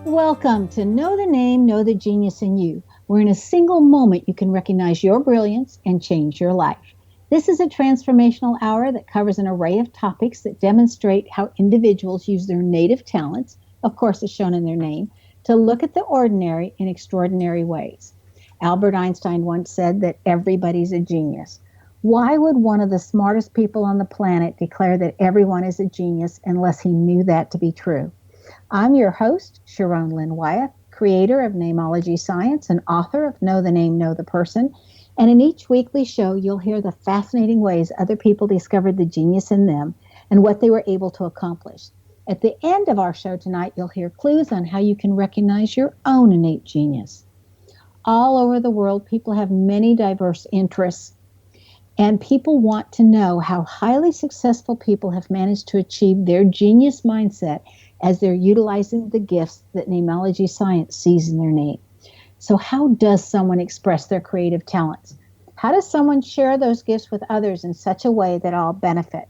Welcome to Know the Name, Know the Genius in You, where in a single moment you can recognize your brilliance and change your life. This is a transformational hour that covers an array of topics that demonstrate how individuals use their native talents, of course as shown in their name, to look at the ordinary in extraordinary ways. Albert Einstein once said that everybody's a genius. Why would one of the smartest people on the planet declare that everyone is a genius unless he knew that to be true? I'm your host, Sharon Lynn Wyeth, creator of Namology Science and author of Know the Name, Know the Person. And in each weekly show, you'll hear the fascinating ways other people discovered the genius in them and what they were able to accomplish. At the end of our show tonight, you'll hear clues on how you can recognize your own innate genius. All over the world, people have many diverse interests, and people want to know how highly successful people have managed to achieve their genius mindset as they're utilizing the gifts that Namology Science sees in their name. So how does someone express their creative talents? How does someone share those gifts with others in such a way that all benefit?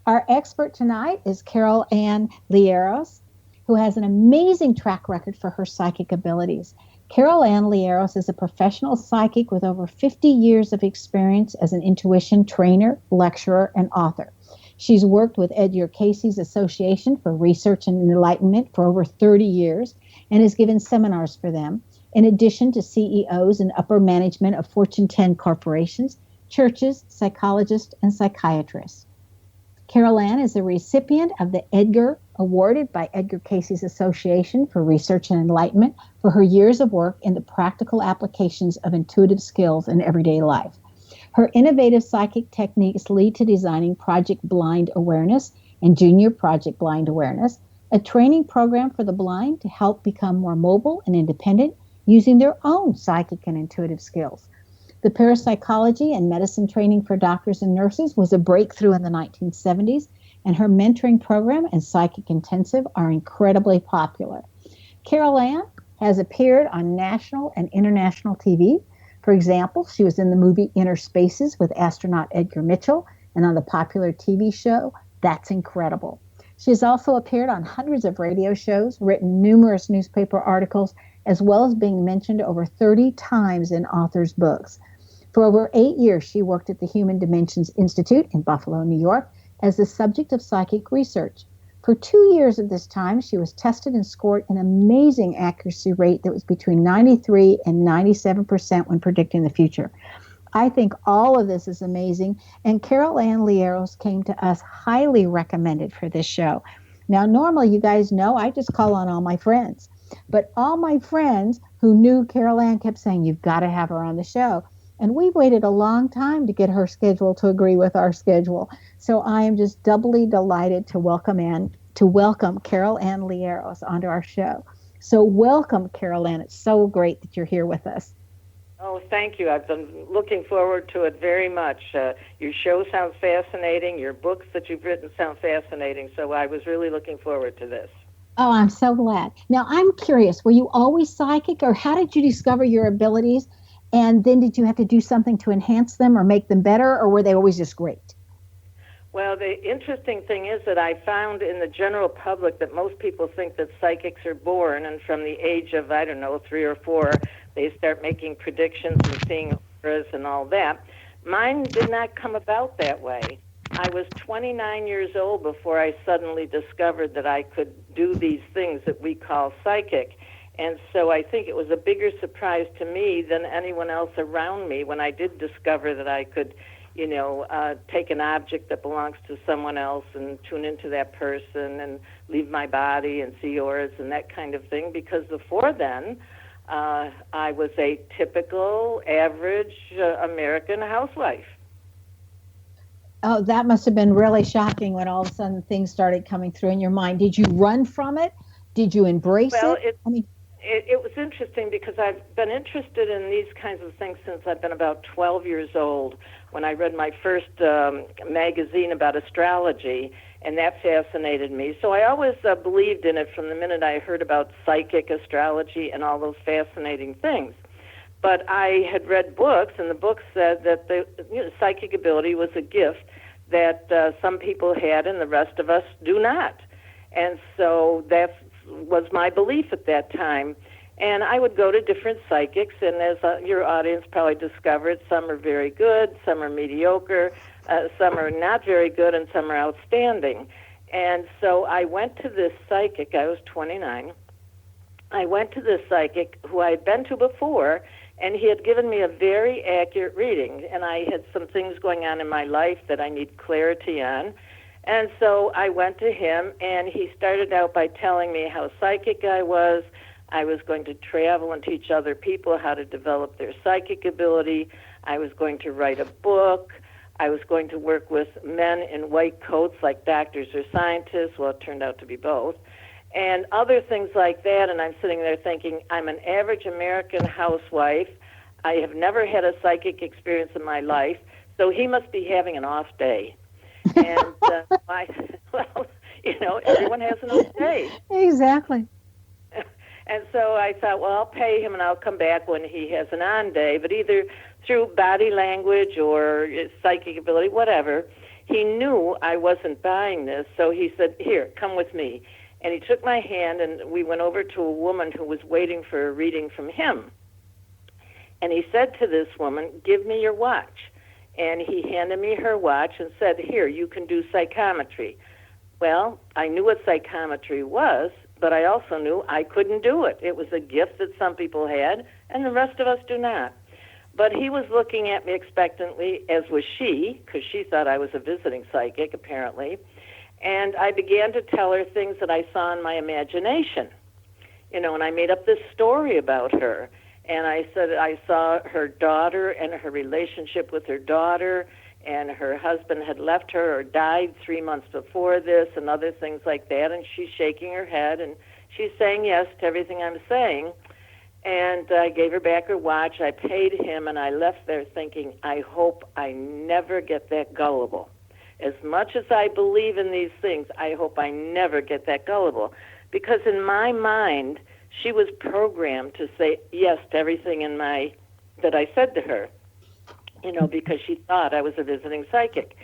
Our expert tonight is Ann Liaros, who has an amazing track record for her psychic abilities. Ann Liaros is a professional psychic with over 50 years of experience as an intuition trainer, lecturer, and author. She's worked with Edgar Cayce's Association for Research and Enlightenment for over 30 years and has given seminars for them, in addition to CEOs and upper management of Fortune 10 corporations, churches, psychologists, and psychiatrists. Ann is a recipient of the Edgar, awarded by Edgar Cayce's Association for Research and Enlightenment for her years of work in the practical applications of intuitive skills in everyday life. Her innovative psychic techniques lead to designing Project Blind Awareness and Junior Project Blind Awareness, a training program for the blind to help become more mobile and independent using their own psychic and intuitive skills. The Parapsychology and Medicine training for doctors and nurses was a breakthrough in the 1970s, and her mentoring program and psychic intensive are incredibly popular. Ann has appeared on national and international TV. For example, she was in the movie Inner Spaces with astronaut Edgar Mitchell and on the popular TV show That's Incredible. She has also appeared on hundreds of radio shows, written numerous newspaper articles, as well as being mentioned over 30 times in authors' books. For over 8 years, she worked at the Human Dimensions Institute in Buffalo, New York, as the subject of psychic research. For 2 years of this time, she was tested and scored an amazing accuracy rate that was between 93 and 97% when predicting the future. I think all of this is amazing, and Ann Liaros came to us highly recommended for this show. Now, normally, you guys know, I just call on all my friends, but all my friends who knew Ann kept saying, you've got to have her on the show. And we waited a long time to get her schedule to agree with our schedule. So I am just doubly delighted to welcome Ann Liaros onto our show. So welcome, Ann. It's so great that you're here with us. Oh, thank you. I've been looking forward to it very much. Your show sounds fascinating. Your books that you've written sound fascinating. So I was really looking forward to this. Oh, I'm so glad. Now, I'm curious, were you always psychic, or how did you discover your abilities? And then did you have to do something to enhance them or make them better, or were they always just great? Well, the interesting thing is that I found in the general public that most people think that psychics are born, and from the age of, 3 or 4, they start making predictions and seeing auras and all that. Mine did not come about that way. I was 29 years old before I suddenly discovered that I could do these things that we call psychic. And so I think it was a bigger surprise to me than anyone else around me when I did discover that I could, take an object that belongs to someone else and tune into that person and leave my body and see auras and that kind of thing. Because before then, I was a typical, average American housewife. Oh, that must have been really shocking when all of a sudden things started coming through in your mind. Did you run from it? Did you embrace it? It was interesting because I've been interested in these kinds of things since I've been about 12 years old, when I read my first magazine about astrology, and that fascinated me. So I always believed in it from the minute I heard about psychic astrology and all those fascinating things. But I had read books, and the books said that the psychic ability was a gift that some people had and the rest of us do not. And so that was my belief at that time. And I would go to different psychics, and as your audience probably discovered, some are very good, some are mediocre, some are not very good, and some are outstanding. And so I went to this psychic. I was 29. I went to this psychic who I had been to before, and he had given me a very accurate reading. And I had some things going on in my life that I need clarity on. And so I went to him, and he started out by telling me how psychic I was. I was going to travel and teach other people how to develop their psychic ability. I was going to write a book. I was going to work with men in white coats like doctors or scientists. Well, it turned out to be both. And other things like that. And I'm sitting there thinking, I'm an average American housewife. I have never had a psychic experience in my life, so he must be having an off day. And well, everyone has an off day. Exactly. And so I thought, well, I'll pay him and I'll come back when he has an on day. But either through body language or psychic ability, whatever, he knew I wasn't buying this. So he said, here, come with me. And he took my hand, and we went over to a woman who was waiting for a reading from him. And he said to this woman, give me your watch. And he handed me her watch and said, here, you can do psychometry. Well, I knew what psychometry was, but I also knew I couldn't do it. It was a gift that some people had, and the rest of us do not. But he was looking at me expectantly, as was she, because she thought I was a visiting psychic, apparently. And I began to tell her things that I saw in my imagination. And I made up this story about her. And I said I saw her daughter and her relationship with her daughter, and her husband had left her or died 3 months before this, and other things like that. And she's shaking her head, and she's saying yes to everything I'm saying. And I gave her back her watch. I paid him, and I left there thinking, I hope I never get that gullible. As much as I believe in these things, I hope I never get that gullible. Because in my mind, she was programmed to say yes to everything that I said to her, because she thought I was a visiting psychic.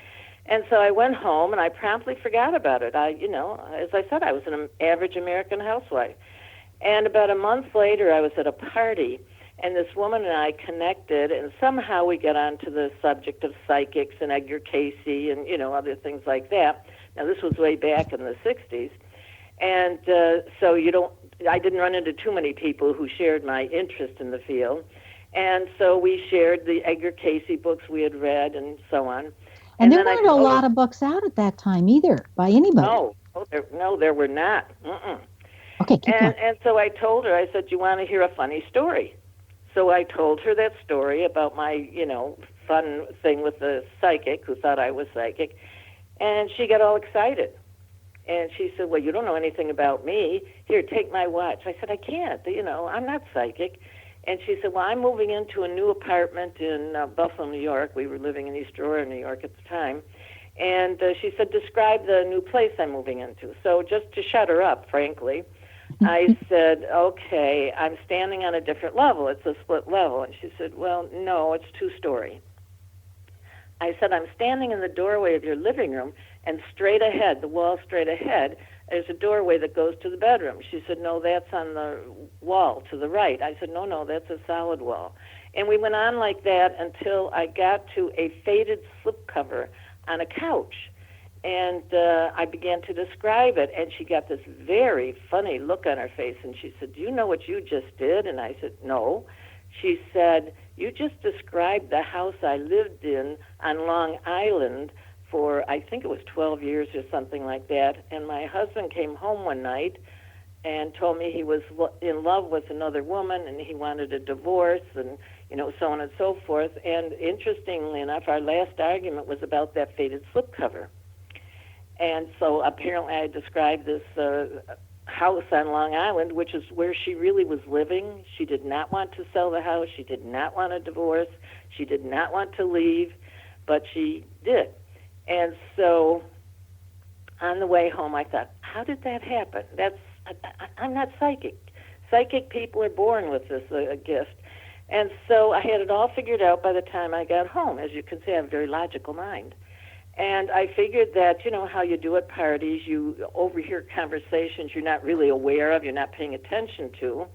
And so I went home, and I promptly forgot about it. As I said, I was an average American housewife. And about a month later, I was at a party, and this woman and I connected, and somehow we got onto the subject of psychics and Edgar Cayce and, other things like that. Now, this was way back in the 60s. And so I didn't run into too many people who shared my interest in the field. And so we shared the Edgar Cayce books we had read and so on. And there weren't a lot of books out at that time either, by anybody. No, there were not. Mm-mm. Okay, keep going. And so I told her, I said, you want to hear a funny story? So I told her that story about my, fun thing with the psychic who thought I was psychic. And she got all excited. And she said, well, you don't know anything about me. Here, take my watch. I said, I can't. I'm not psychic. And she said, well, I'm moving into a new apartment in Buffalo, New York. We were living in East Aurora, New York at the time. And she said, describe the new place I'm moving into. So just to shut her up, frankly, I said, okay, I'm standing on a different level. It's a split level. And she said, well, no, it's two-story. I said, I'm standing in the doorway of your living room, and straight ahead, the wall straight ahead, there's a doorway that goes to the bedroom. She said, no, that's on the wall to the right. I said, no, that's a solid wall. And we went on like that until I got to a faded slipcover on a couch. And I began to describe it, and she got this very funny look on her face, and she said, do you know what you just did? And I said, no. She said, you just described the house I lived in on Long Island for, I think it was 12 years or something like that, and my husband came home one night and told me he was in love with another woman, and he wanted a divorce, and, so on and so forth. And interestingly enough, our last argument was about that faded slipcover. And so apparently I described this house on Long Island, which is where she really was living. She did not want to sell the house. She did not want a divorce. She did not want to leave, but she did. And so on the way home, I thought, how did that happen? I'm not psychic. Psychic people are born with this gift. And so I had it all figured out by the time I got home. As you can see, I have a very logical mind. And I figured that, how you do at parties, you overhear conversations you're not really aware of, you're not paying attention to.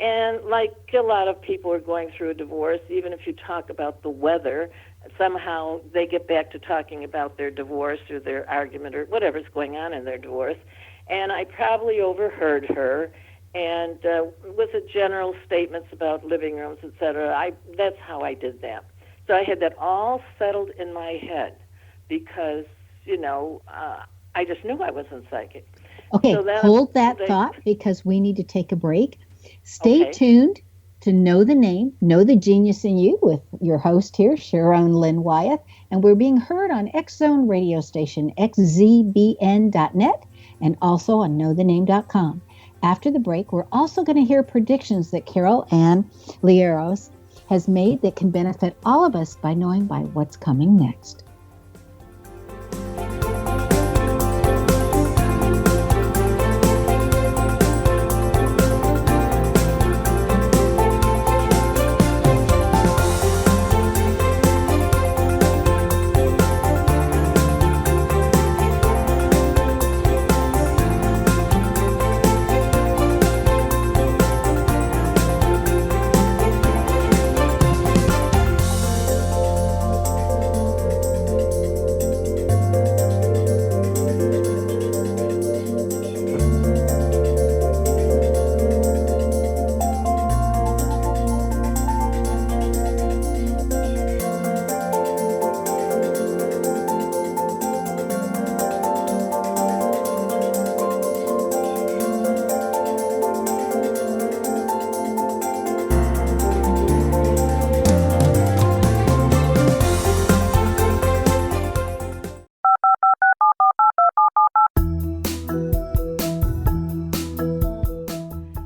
And like a lot of people are going through a divorce, even if you talk about the weather, somehow they get back to talking about their divorce or their argument or whatever's going on in their divorce. And I probably overheard her, and with the general statements about living rooms, etc. That's how I did that. So I had that all settled in my head because, I just knew I wasn't psychic. Okay, so hold that thought because we need to take a break. Stay tuned to Know the Name, Know the Genius in You with your host here, Sharon Lynn Wyeth. And we're being heard on X Zone radio station, xzbn.net, and also on knowthename.com. After the break, we're also going to hear predictions that Ann Liaros has made that can benefit all of us by knowing by what's coming next.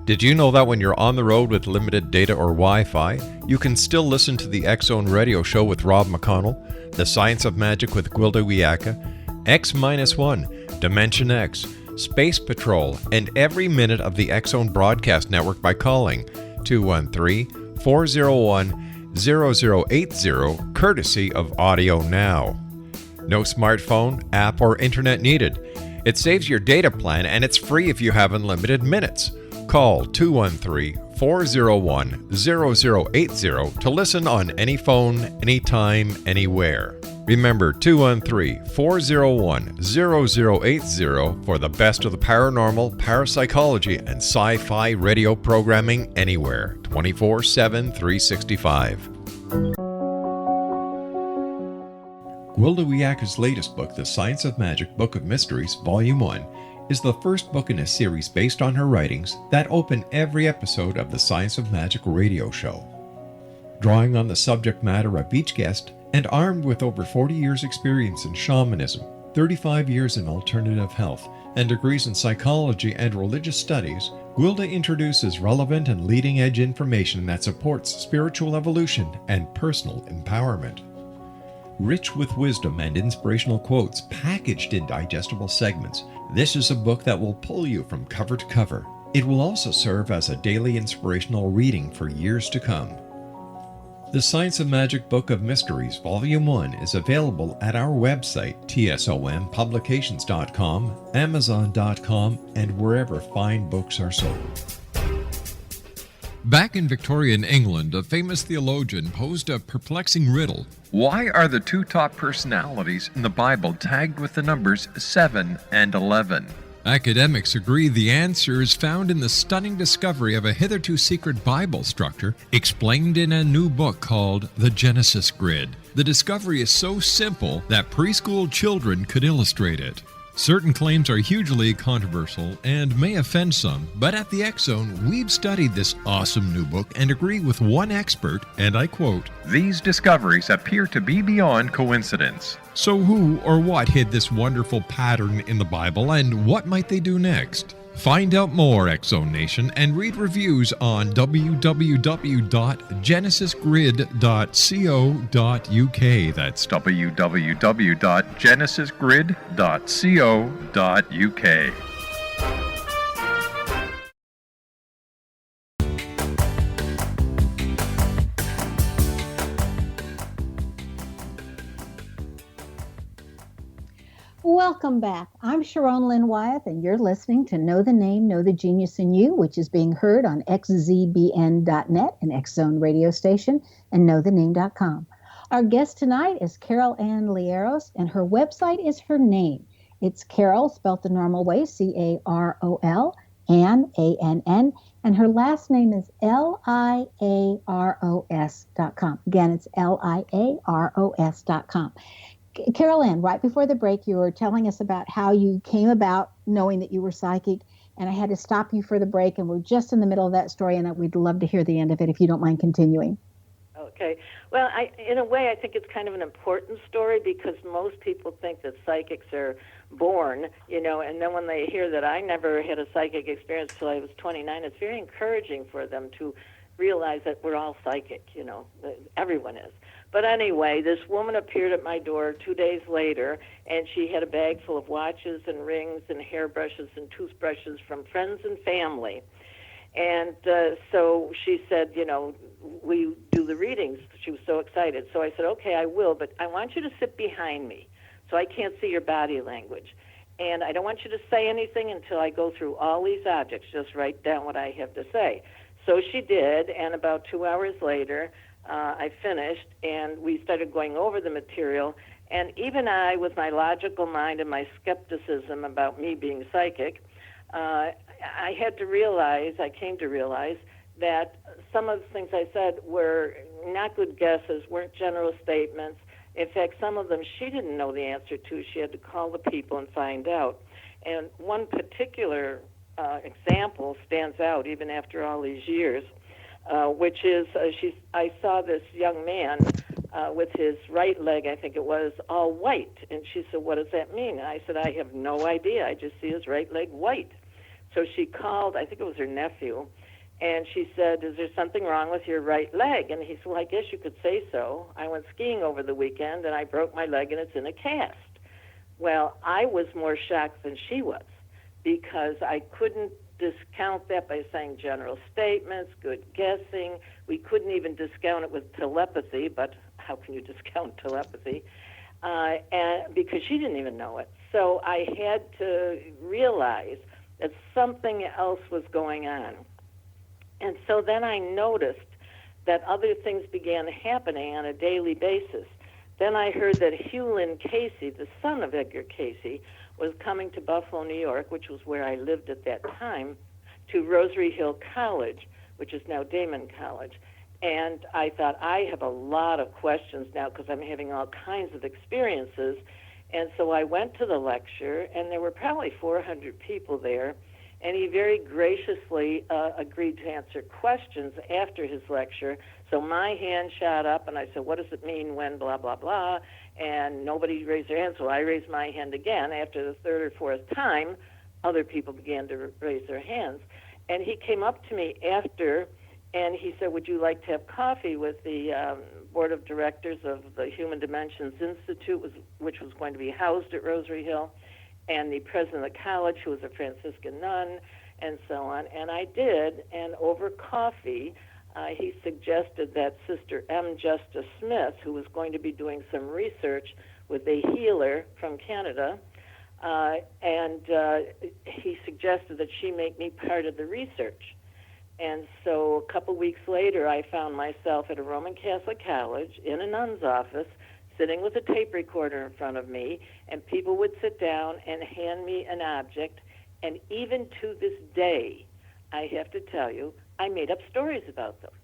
Did you know that when you're on the road with limited data or Wi-Fi, you can still listen to the X Zone Radio Show with Rob McConnell, The Science of Magic with Gwilda Wiyaka, X-1, Dimension X, Space Patrol, and every minute of the X Zone broadcast network by calling 213-401-0080, courtesy of Audio Now. No smartphone, app, or internet needed. It saves your data plan and it's free if you have unlimited minutes. Call 213-401-0080 to listen on any phone, anytime, anywhere. Remember 213-401-0080 for the best of the paranormal, parapsychology, and sci-fi radio programming anywhere, 24/7, 365. Gwilda Wiyaka's latest book, The Science of Magic, Book of Mysteries, Volume 1, is the first book in a series based on her writings that open every episode of the Science of Magic radio show. Drawing on the subject matter of each guest, and armed with over 40 years' experience in shamanism, 35 years in alternative health, and degrees in psychology and religious studies, Gwilda introduces relevant and leading-edge information that supports spiritual evolution and personal empowerment. Rich with wisdom and inspirational quotes packaged in digestible segments, this is a book that will pull you from cover to cover. It will also serve as a daily inspirational reading for years to come. The Science of Magic Book of Mysteries, Volume 1 is available at our website, tsompublications.com, amazon.com, and wherever fine books are sold. Back in Victorian England, a famous theologian posed a perplexing riddle. Why are the two top personalities in the Bible tagged with the numbers 7 and 11? Academics agree the answer is found in the stunning discovery of a hitherto secret Bible structure explained in a new book called The Genesis Grid. The discovery is so simple that preschool children could illustrate it. Certain claims are hugely controversial and may offend some, but at the X Zone, we've studied this awesome new book and agree with one expert, and I quote, "These discoveries appear to be beyond coincidence." So who or what hid this wonderful pattern in the Bible, and what might they do next? Find out more, X Zone Nation, and read reviews on www.genesisgrid.co.uk. That's www.genesisgrid.co.uk. Welcome back. I'm Sharon Lynn Wyeth, and you're listening to Know the Name, Know the Genius in You, which is being heard on xzbn.net, an X Zone radio station, and knowthename.com. Our guest tonight is Carol Ann Liaros, and her website is her name. It's Carol, spelled the normal way, Carol, Ann, Ann, and her last name is Liaros.com. Again, it's Liaros.com. Carol Ann, right before the break, you were telling us about how you came about knowing that you were psychic, and I had to stop you for the break, and we're just in the middle of that story, and we'd love to hear the end of it if you don't mind continuing. Okay. Well, in a way, I think it's kind of an important story because most people think that psychics are born, and then when they hear that I never had a psychic experience till I was 29, it's very encouraging for them to realize that we're all psychic, that everyone is. But anyway, this woman appeared at my door 2 days later, and she had a bag full of watches and rings and hairbrushes and toothbrushes from friends and family. And so she said, we do the readings. She was so excited. So I said, okay, I will, but I want you to sit behind me so I can't see your body language. And I don't want you to say anything until I go through all these objects. Just write down what I have to say. So she did, and about 2 hours later, I finished, and we started going over the material. And even I, with my logical mind and my skepticism about me being psychic, I came to realize that some of the things I said were not good guesses, weren't general statements. In fact, some of them she didn't know the answer to. She had to call the people and find out. And one particular example stands out even after all these years, which is I saw this young man with his right leg, I think it was, all white. And she said, what does that mean? And I said, I have no idea. I just see his right leg white. So she called, I think it was her nephew, and she said, is there something wrong with your right leg? And he said, well, I guess you could say so. I went skiing over the weekend, and I broke my leg, and it's in a cast. Well, I was more shocked than she was because I couldn't discount that by saying general statements, good guessing. We couldn't even discount it with telepathy, but how can you discount telepathy? And because she didn't even know it. So I had to realize that something else was going on. And so then I noticed that other things began happening on a daily basis. Then I heard that Hugh Lynn Cayce, the son of Edgar Cayce, was coming to Buffalo, New York, which was where I lived at that time, to Rosary Hill College, which is now Damon College. And I thought, I have a lot of questions now because I'm having all kinds of experiences. And so I went to the lecture, and there were probably 400 people there, and he very graciously agreed to answer questions after his lecture. So my hand shot up, and I said, what does it mean when blah, blah, blah? And nobody raised their hand, so I raised my hand again. After the third or fourth time, other people began to raise their hands. And he came up to me after, and he said, would you like to have coffee with the board of directors of the Human Dimensions Institute, which was going to be housed at Rosary Hill, and the president of the college, who was a Franciscan nun, and so on. And I did, and over coffee, he suggested that Sister M. Justice Smith, who was going to be doing some research with a healer from Canada, and he suggested that she make me part of the research. And so a couple weeks later, I found myself at a Roman Catholic college in a nun's office, sitting with a tape recorder in front of me, and people would sit down and hand me an object. And even to this day, I have to tell you, I made up stories about them.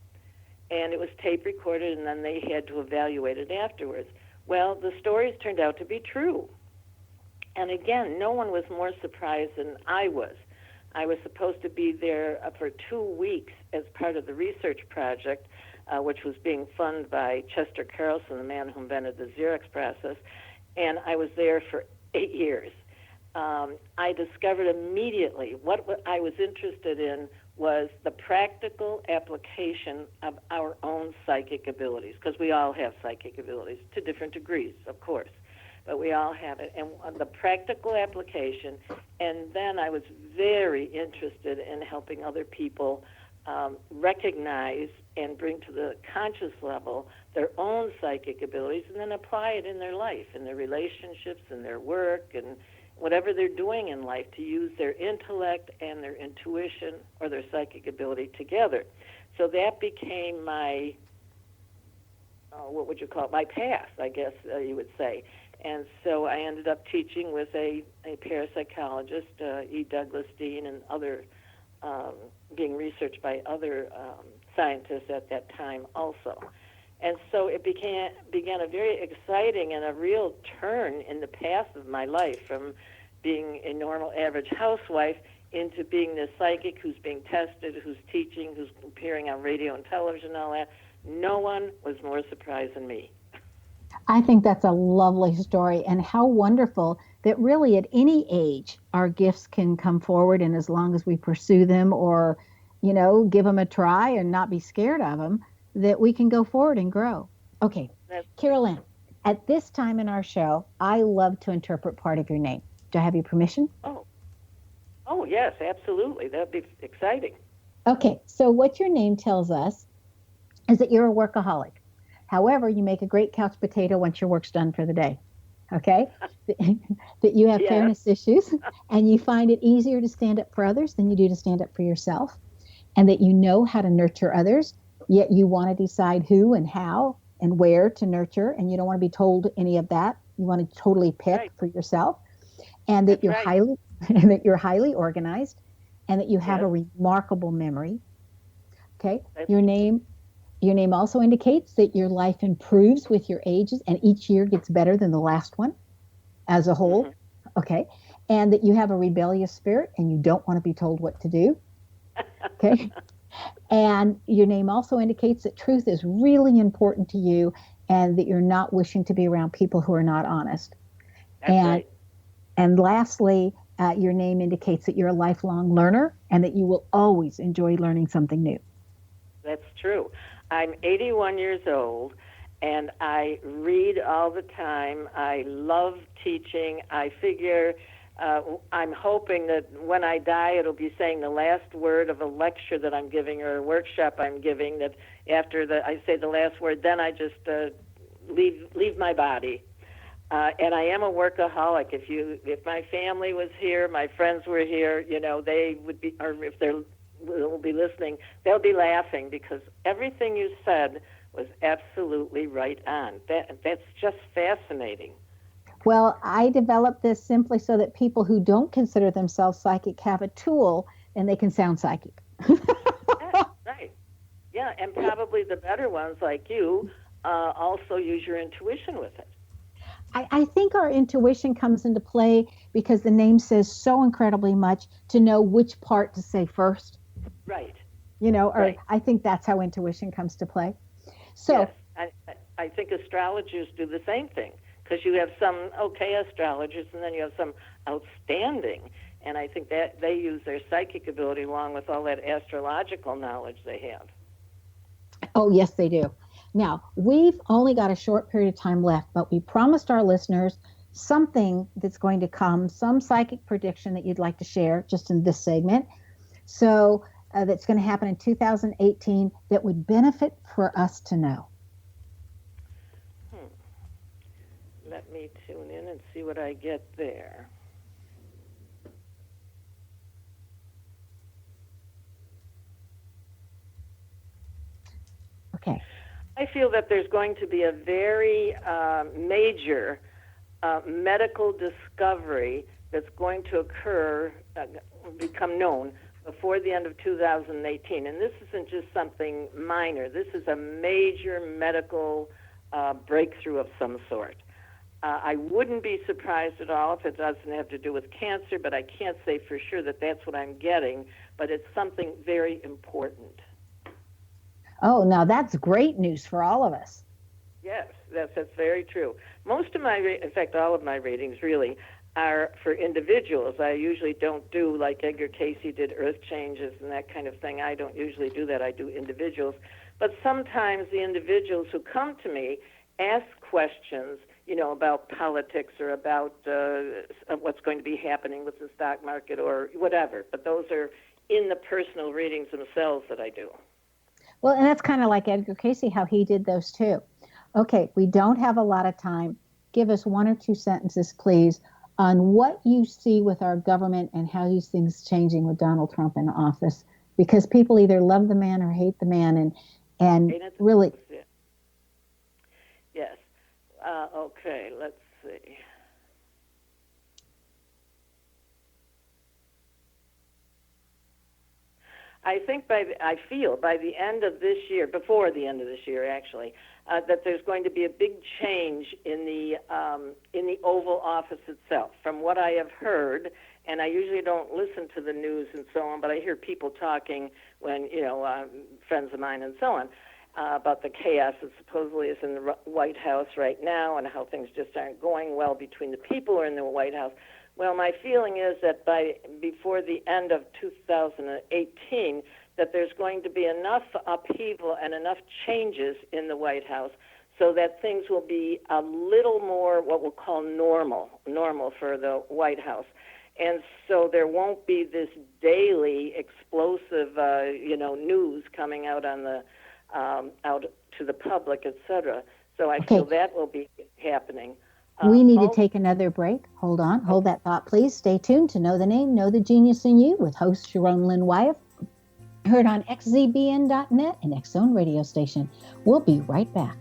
And it was tape recorded, and then they had to evaluate it afterwards. Well, the stories turned out to be true. And again, no one was more surprised than I was. I was supposed to be there for 2 weeks as part of the research project, which was being funded by Chester Carlson, the man who invented the Xerox process, and I was there for 8 years. I discovered immediately what I was interested in was the practical application of our own psychic abilities, because we all have psychic abilities to different degrees, of course, but we all have it, and the practical application. And then I was very interested in helping other people recognize and bring to the conscious level their own psychic abilities and then apply it in their life, in their relationships, in their work, and whatever they're doing in life, to use their intellect and their intuition or their psychic ability together. So that became my, what would you call it, my path, I guess you would say. And so I ended up teaching with a parapsychologist, E. Douglas Dean, and other, being researched by other scientists at that time also. And so it began a very exciting and a real turn in the path of my life, from being a normal average housewife into being this psychic who's being tested, who's teaching, who's appearing on radio and television and all that. No one was more surprised than me. I think that's a lovely story, and how wonderful that really at any age our gifts can come forward, and as long as we pursue them or, give them a try and not be scared of them, that we can go forward and grow. Okay, Carolyn, at this time in our show, I love to interpret part of your name. Do I have your permission? Oh, yes, absolutely. That would be exciting. Okay, so what your name tells us is that you're a workaholic. However, you make a great couch potato once your work's done for the day. Okay? That you have fairness issues, and you find it easier to stand up for others than you do to stand up for yourself, and that you know how to nurture others, yet you want to decide who and how and where to nurture, and you don't want to be told any of that. You want to totally pick for yourself, and that you're highly organized, and that you have a remarkable memory. Okay? Your name also indicates that your life improves with your ages, and each year gets better than the last one as a whole. Mm-hmm. Okay? And that you have a rebellious spirit and you don't want to be told what to do. Okay? And your name also indicates that truth is really important to you, and that you're not wishing to be around people who are not honest. That's right. And lastly, your name indicates that you're a lifelong learner and that you will always enjoy learning something new. That's true. I'm 81 years old, and I read all the time. I love teaching. I figure I'm hoping that when I die, it'll be saying the last word of a lecture that I'm giving or a workshop I'm giving, that after I say the last word, then I just leave my body. And I am a workaholic. If my family was here, my friends were here, they would be, or if will be listening, they'll be laughing, because everything you said was absolutely right on. That's just fascinating. Well, I developed this simply so that people who don't consider themselves psychic have a tool and they can sound psychic. Right. Yeah, and probably the better ones like you also use your intuition with it. I think our intuition comes into play because the name says so incredibly much to know which part to say first. Right. Right. I think that's how intuition comes to play. So yes, I think astrologers do the same thing, because you have some okay astrologers and then you have some outstanding, and I think that they use their psychic ability along with all that astrological knowledge they have. Oh, yes, they do. Now, we've only got a short period of time left, but we promised our listeners something that's going to come, some psychic prediction that you'd like to share just in this segment. So that's going to happen in 2018 that would benefit for us to know. Let me tune in and see what I get there. Okay. I feel that there's going to be a very major medical discovery that's going to occur, become known before the end of 2018. And this isn't just something minor. This is a major medical breakthrough of some sort. I wouldn't be surprised at all if it doesn't have to do with cancer, but I can't say for sure that that's what I'm getting. But it's something very important. Oh, now that's great news for all of us. Yes, that's very true. Most of in fact, all of my readings really are for individuals. I usually don't do like Edgar Cayce did earth changes and that kind of thing. I don't usually do that. I do individuals. But sometimes the individuals who come to me ask questions, about politics or about what's going to be happening with the stock market or whatever. But those are in the personal readings themselves that I do. Well, and that's kind of like Edgar Cayce, how he did those too. Okay, we don't have a lot of time. Give us one or two sentences, please, on what you see with our government and how these things changing with Donald Trump in office. Because people either love the man or hate the man, and really. Yes. Okay, let's see. I think I feel by the end of this year, before the end of this year actually, that there's going to be a big change in the Oval Office itself. From what I have heard, and I usually don't listen to the news and so on, but I hear people talking when, friends of mine and so on, about the chaos that supposedly is in the White House right now and how things just aren't going well between the people who are in the White House. Well, my feeling is that before the end of 2018, that there's going to be enough upheaval and enough changes in the White House so that things will be a little more what we'll call normal for the White House. And so there won't be this daily explosive, news coming out on the out to the public, etc. So I feel that will be happening. We need to take another break. Hold on. Hold that thought, please. Stay tuned to Know the Name, Know the Genius in You with host Sharon Lynn Wyeth. Heard on xzbn.net and X Zone radio station. We'll be right back.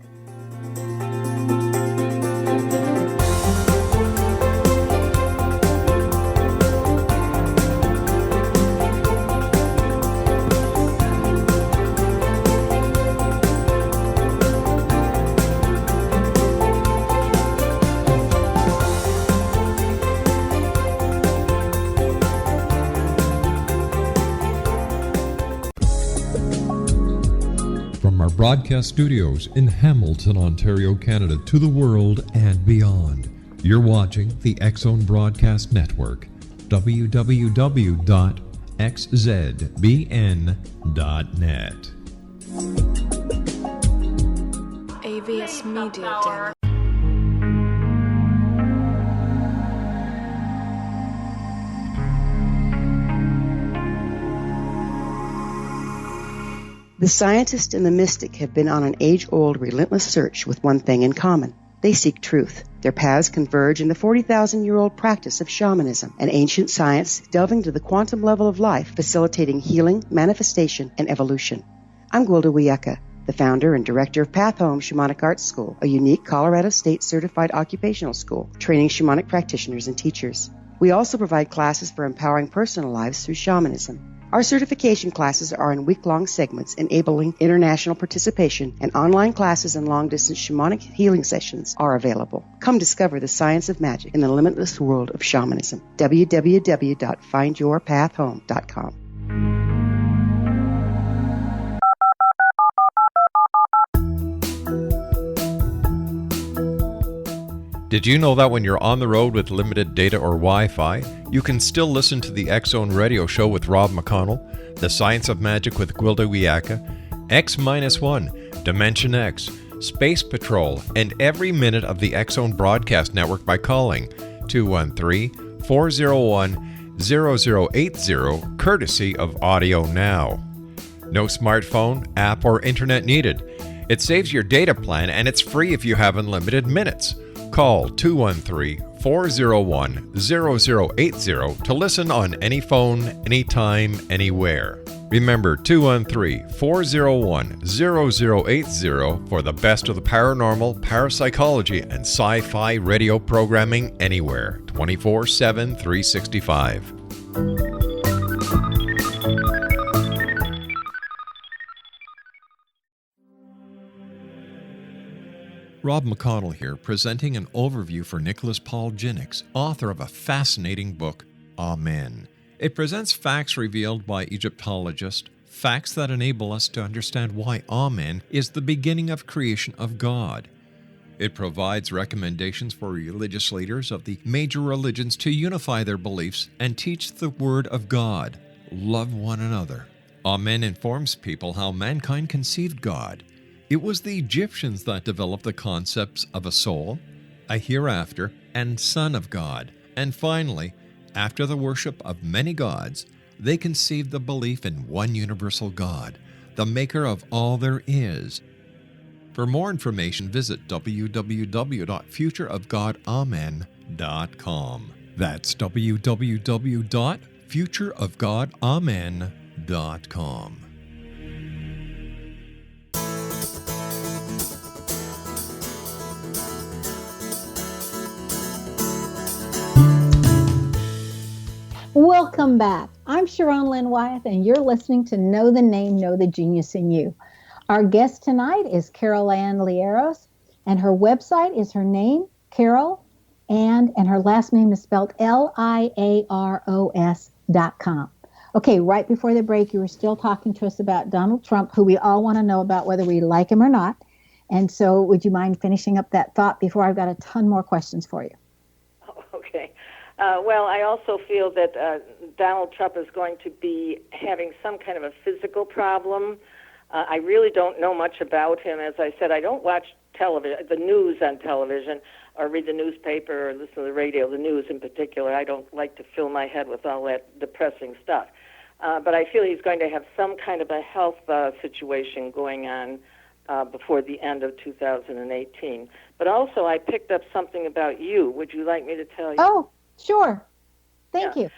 Broadcast studios in Hamilton, Ontario, Canada, to the world and beyond. You're watching the X Zone Broadcast Network, www.xzbn.net. AVS Media Den. The scientist and the mystic have been on an age-old, relentless search with one thing in common. They seek truth. Their paths converge in the 40,000-year-old practice of shamanism, an ancient science delving to the quantum level of life, facilitating healing, manifestation, and evolution. I'm Gwilda Wiyaka, the founder and director of Path Home Shamanic Arts School, a unique Colorado State-certified occupational school, training shamanic practitioners and teachers. We also provide classes for empowering personal lives through shamanism. Our certification classes are in week-long segments enabling international participation, and online classes and long-distance shamanic healing sessions are available. Come discover the science of magic in the limitless world of shamanism. www.findyourpathhome.com. Did you know that when you're on the road with limited data or Wi-Fi, you can still listen to the X Zone Radio Show with Rob McConnell, The Science of Magic with Gwilda Wiyaka, X-1, Dimension X, Space Patrol, and every minute of the X Zone Broadcast Network by calling 213-401-0080, courtesy of Audio Now. No smartphone, app, or internet needed. It saves your data plan and it's free if you have unlimited minutes. Call 213-401-0080 to listen on any phone, anytime, anywhere. Remember 213-401-0080 for the best of the paranormal, parapsychology, and sci-fi radio programming anywhere, 24/7, 365. Rob McConnell here, presenting an overview for Nicholas Paul Jennings, author of a fascinating book, Amen. It presents facts revealed by Egyptologists, facts that enable us to understand why Amen is the beginning of creation of God. It provides recommendations for religious leaders of the major religions to unify their beliefs and teach the Word of God. Love one another. Amen informs people how mankind conceived God. It was the Egyptians that developed the concepts of a soul, a hereafter, and Son of God. And finally, after the worship of many gods, they conceived the belief in one universal God, the maker of all there is. For more information, visit www.futureofgodamen.com. That's www.futureofgodamen.com. Welcome back. I'm Sharon Lynn Wyeth, and you're listening to Know the Name, Know the Genius in You. Our guest tonight is Carol Ann Liaros, and her website is her name, Carol, and her last name is spelled Liaros.com. Okay, right before the break, you were still talking to us about Donald Trump, who we all want to know about whether we like him or not. And so would you mind finishing up that thought before I've got a ton more questions for you? Okay. Well, I also feel that Donald Trump is going to be having some kind of a physical problem. I really don't know much about him. As I said, I don't watch television, the news on television, or read the newspaper or listen to the radio, the news in particular. I don't like to fill my head with all that depressing stuff. But I feel he's going to have some kind of a health situation going on before the end of 2018. But also, I picked up something about you. Would you like me to tell you? Oh, sure. Thank you.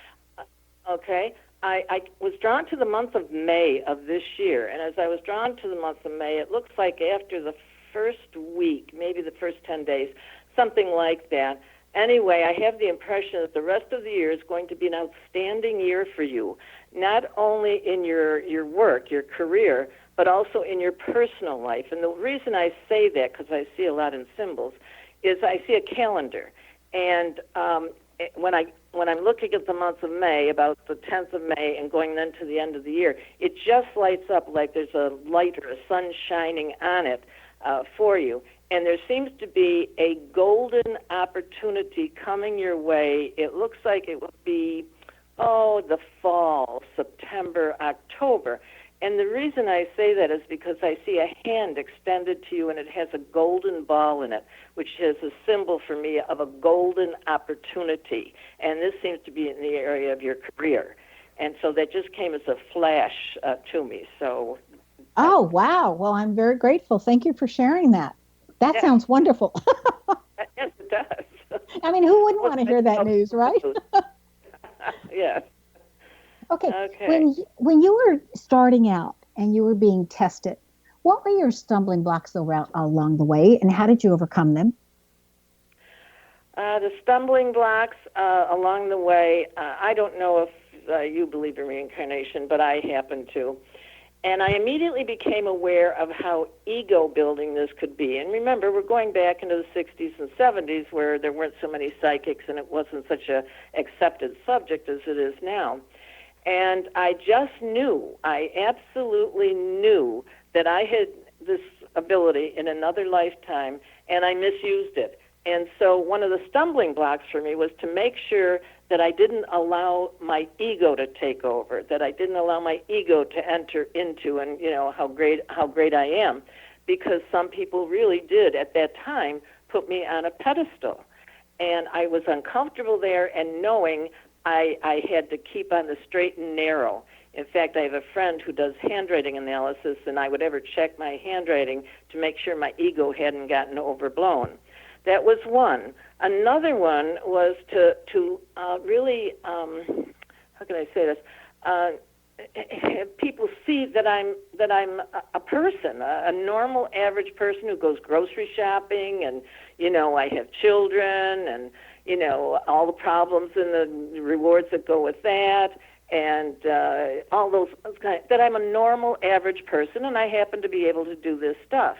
Okay. I was drawn to the month of May of this year, and as I was drawn to the month of May, it looks like after the first week, maybe the first 10 days, something like that. Anyway, I have the impression that the rest of the year is going to be an outstanding year for you, not only in your work, your career, but also in your personal life. And the reason I say that, because I see a lot in symbols, is I see a calendar. And when I'm looking at the month of May, about the 10th of May, and going then to the end of the year, it just lights up like there's a light or a sun shining on it for you. And there seems to be a golden opportunity coming your way. It looks like it will be, the fall, September, October. And the reason I say that is because I see a hand extended to you, and it has a golden ball in it, which is a symbol for me of a golden opportunity. And this seems to be in the area of your career. And so that just came as a flash to me. So. Oh, wow. Well, I'm very grateful. Thank you for sharing that. That sounds wonderful. Yes, it does. I mean, who wouldn't want to hear that news, right? Yes. Okay. When you were starting out and you were being tested, what were your stumbling blocks along the way, and how did you overcome them? The stumbling blocks along the way, I don't know if you believe in reincarnation, but I happen to. And I immediately became aware of how ego-building this could be. And remember, we're going back into the 60s and 70s where there weren't so many psychics and it wasn't such a accepted subject as it is now. And I just knew, I absolutely knew that I had this ability in another lifetime, and I misused it. And so one of the stumbling blocks for me was to make sure that I didn't allow my ego to take over, that I didn't allow my ego to enter into, and how great I am, because some people really did at that time put me on a pedestal, and I was uncomfortable there, and knowing I had to keep on the straight and narrow. In fact, I have a friend who does handwriting analysis, and I would ever check my handwriting to make sure my ego hadn't gotten overblown. That was one. Another one was to really, how can I say this? Have people see that I'm a person, a normal, average person who goes grocery shopping, and I have children, and all the problems and the rewards that go with that, and all those kind. That I'm a normal, average person, and I happen to be able to do this stuff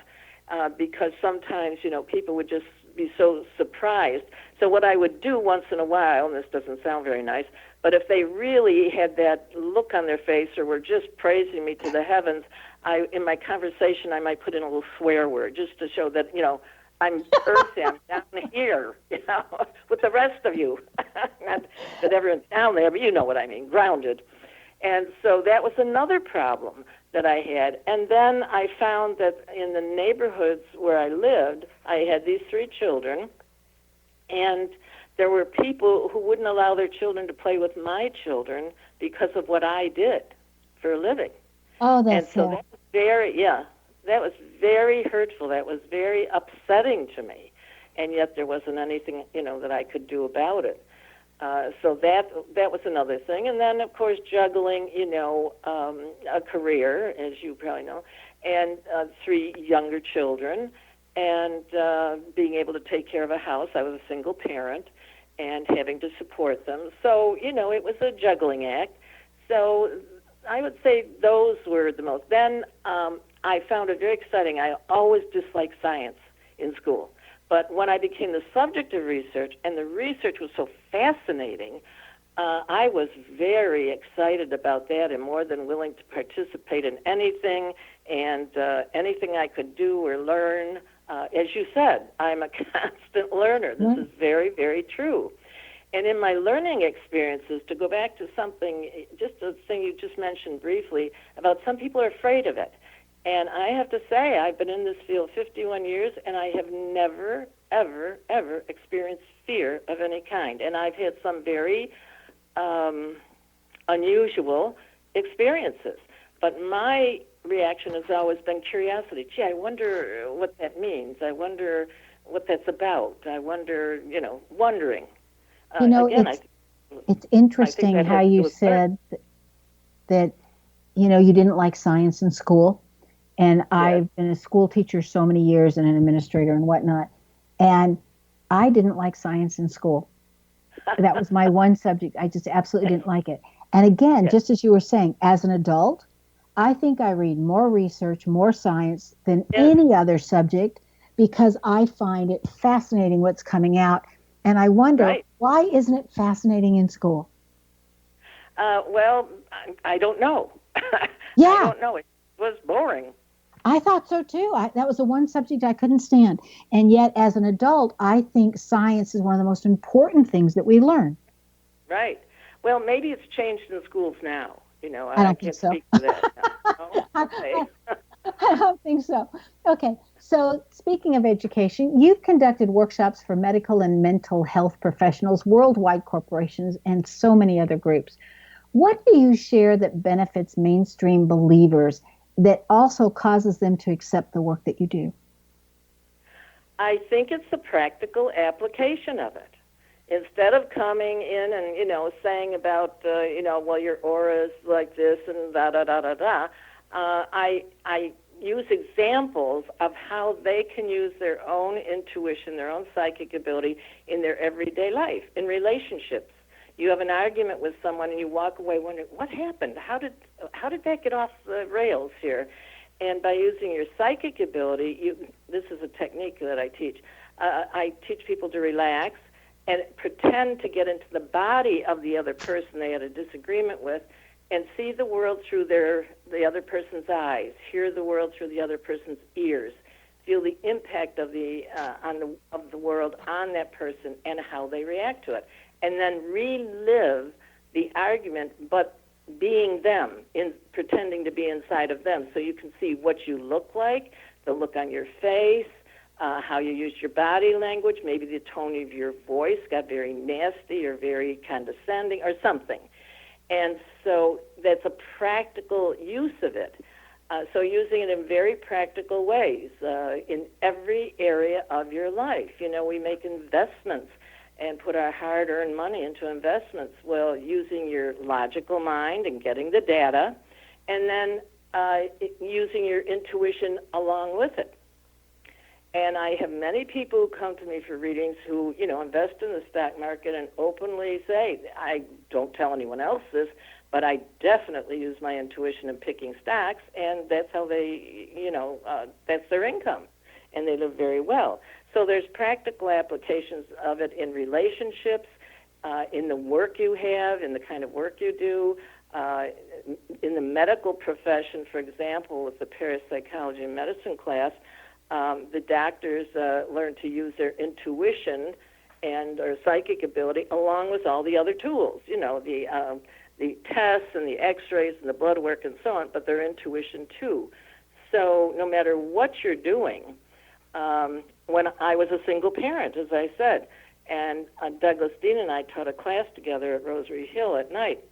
because sometimes people would just be so surprised. So what I would do once in a while, and this doesn't sound very nice, but if they really had that look on their face or were just praising me to the heavens, in my conversation I might put in a little swear word just to show that, I'm earthy, I'm down here, with the rest of you. Not that everyone's down there, but you know what I mean, grounded. And so that was another problem that I had. And then I found that in the neighborhoods where I lived, I had these 3 children, and there were people who wouldn't allow their children to play with my children because of what I did for a living. Oh, that's and so sad. that was very hurtful. That was very upsetting to me. And yet there wasn't anything, that I could do about it. So that was another thing. And then, of course, juggling, a career, as you probably know, and 3 younger children, and being able to take care of a house. I was a single parent and having to support them. So, it was a juggling act. So I would say those were the most. Then I found it very exciting. I always disliked science in school. But when I became the subject of research, and the research was so fascinating, I was very excited about that and more than willing to participate in anything and anything I could do or learn. As you said, I'm a constant learner. This is very, very true. And in my learning experiences, to go back to something, just a thing you just mentioned briefly, about some people are afraid of it. And I have to say, I've been in this field 51 years, and I have never, ever, ever experienced fear of any kind. And I've had some very unusual experiences. But my reaction has always been curiosity. Gee, I wonder what that means. I wonder what that's about. I wonder, wondering. Again, it's interesting how you said that, you didn't like science in school. And I've been a school teacher so many years and an administrator and whatnot. And I didn't like science in school. That was my one subject. I just absolutely didn't like it. And again, just as you were saying, as an adult, I think I read more research, more science than any other subject because I find it fascinating what's coming out. And I wonder, why isn't it fascinating in school? Well, I don't know. Yeah. I don't know. It was boring. I thought so too. That was the one subject I couldn't stand. And yet, as an adult, I think science is one of the most important things that we learn. Right. Well, maybe it's changed in schools now. I don't think so. Speak to that now. Okay. I don't think so. Okay. So speaking of education, you've conducted workshops for medical and mental health professionals, worldwide corporations, and so many other groups. What do you share that benefits mainstream believers that also causes them to accept the work that you do? I think it's the practical application of it. Instead of coming in and, saying about, well, your aura is like this and da-da-da-da-da, I use examples of how they can use their own intuition, their own psychic ability in their everyday life, in relationships. You have an argument with someone and you walk away wondering, what happened? How did that get off the rails here? And by using your psychic ability, this is a technique that I teach. I teach people to relax and pretend to get into the body of the other person they had a disagreement with and see the world through the other person's eyes, hear the world through the other person's ears, feel the impact of the world on that person and how they react to it. And then relive the argument, but being them, pretending to be inside of them. So you can see what you look like, the look on your face, how you use your body language, maybe the tone of your voice got very nasty or very condescending or something. And so that's a practical use of it. So using it in very practical ways in every area of your life. We make investments and put our hard-earned money into investments. Well, using your logical mind and getting the data, and then using your intuition along with it. And I have many people who come to me for readings who, invest in the stock market and openly say, I don't tell anyone else this, but I definitely use my intuition in picking stocks, and that's how they, that's their income, and they live very well. So there's practical applications of it in relationships, in the work you have, in the kind of work you do, in the medical profession, for example, with the Parapsychology and Medicine class, the doctors learn to use their intuition and their psychic ability along with all the other tools, the tests and the x-rays and the blood work and so on, but their intuition too. So no matter what you're doing, when I was a single parent, as I said, and Douglas Dean and I taught a class together at Rosary Hill at night,